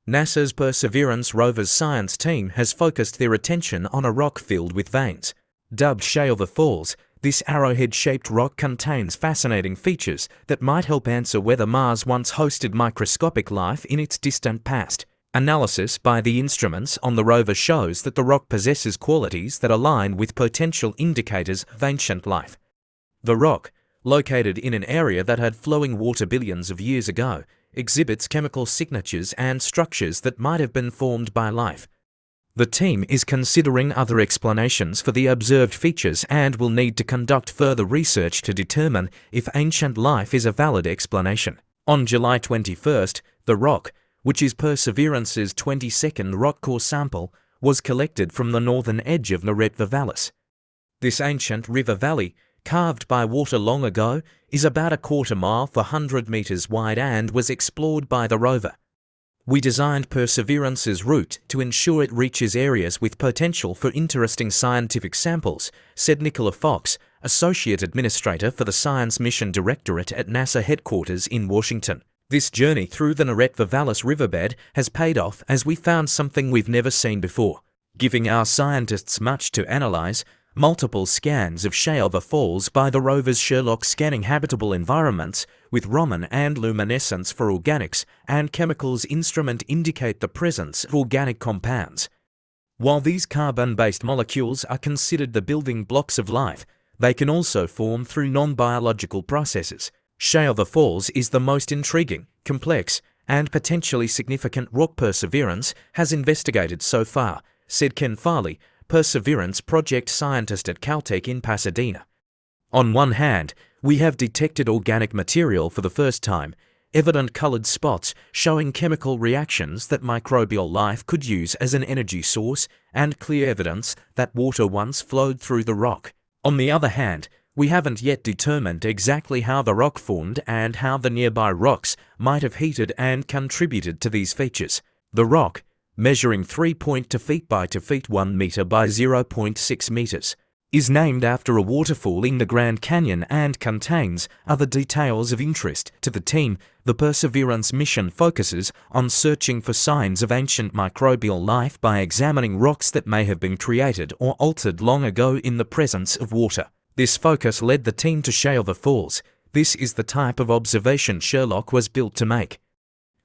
NASA's Perseverance rover's science team has focused their attention on a rock filled with veins. Dubbed Shayover Falls, this arrowhead-shaped rock contains fascinating features that might help answer whether Mars once hosted microscopic life in its distant past. Analysis by the instruments on the rover shows that the rock possesses qualities that align with potential indicators of ancient life. The rock, located in an area that had flowing water billions of years ago, exhibits chemical signatures and structures that might have been formed by life. The team is considering other explanations for the observed features and will need to conduct further research to determine if ancient life is a valid explanation. On July 21st, the rock, which is Perseverance's 22nd rock core sample, was collected from the northern edge of Neretva Vallis. This ancient river valley, carved by water long ago, is about a quarter mile for 100 meters wide and was explored by the rover. We designed Perseverance's route to ensure it reaches areas with potential for interesting scientific samples, said Nicola Fox, Associate Administrator for the Science Mission Directorate at NASA headquarters in Washington. This journey through the Neretva Vallis riverbed has paid off as we found something we've never seen before, giving our scientists much to analyze. Multiple scans of Shayover Falls by the rover's Sherlock scanning habitable environments with Raman and luminescence for organics and chemicals instrument indicate the presence of organic compounds. While these carbon-based molecules are considered the building blocks of life, they can also form through non-biological processes. Shayover Falls is the most intriguing, complex, and potentially significant rock Perseverance has investigated so far, said Ken Farley, Perseverance project scientist at Caltech in Pasadena. On one hand, we have detected organic material for the first time, evident colored spots showing chemical reactions that microbial life could use as an energy source, and clear evidence that water once flowed through the rock. On the other hand, we haven't yet determined exactly how the rock formed and how the nearby rocks might have heated and contributed to these features. The rock, measuring 3.2 feet by 2 feet 1 meter by 0.6 meters, is named after a waterfall in the Grand Canyon and contains other details of interest to the team. The Perseverance mission focuses on searching for signs of ancient microbial life by examining rocks that may have been created or altered long ago in the presence of water. This focus led the team to Shayover Falls. This is the type of observation Sherlock was built to make.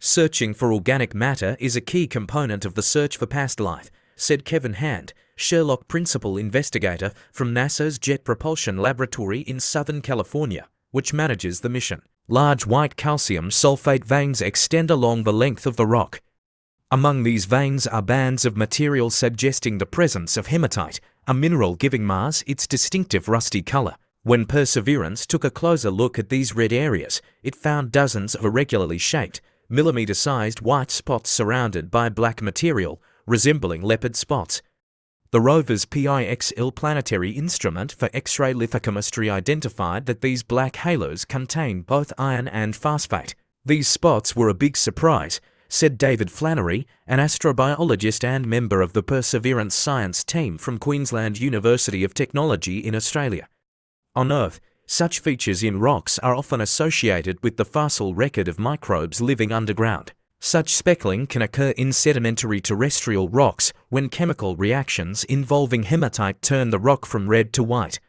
Searching for organic matter is a key component of the search for past life, said Kevin Hand, Sherlock principal investigator from NASA's Jet Propulsion Laboratory in Southern California, which manages the mission. Large white calcium sulfate veins extend along the length of the rock. Among these veins are bands of material suggesting the presence of hematite, a mineral giving Mars its distinctive rusty color. When Perseverance took a closer look at these red areas, it found dozens of irregularly shaped, millimeter-sized white spots surrounded by black material, resembling leopard spots. The rover's PIXL planetary instrument for X-ray lithochemistry identified that these black halos contain both iron and phosphate. These spots were a big surprise, said David Flannery, an astrobiologist and member of the Perseverance science team from Queensland University of Technology in Australia. On Earth, such features in rocks are often associated with the fossil record of microbes living underground. Such speckling can occur in sedimentary terrestrial rocks when chemical reactions involving hematite turn the rock from red to white.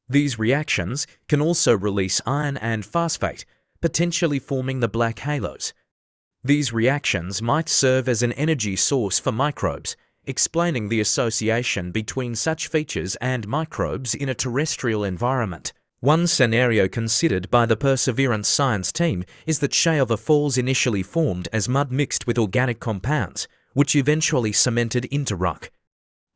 These reactions can also release iron and phosphate, potentially forming the black halos. These reactions might serve as an energy source for microbes, explaining the association between such features and microbes in a terrestrial environment. One scenario considered by the Perseverance science team is that Shayover Falls initially formed as mud mixed with organic compounds, which eventually cemented into rock.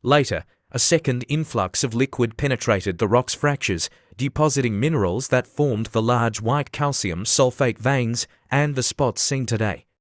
Later, a second influx of liquid penetrated the rock's fractures, depositing minerals that formed the large white calcium sulfate veins and the spots seen today.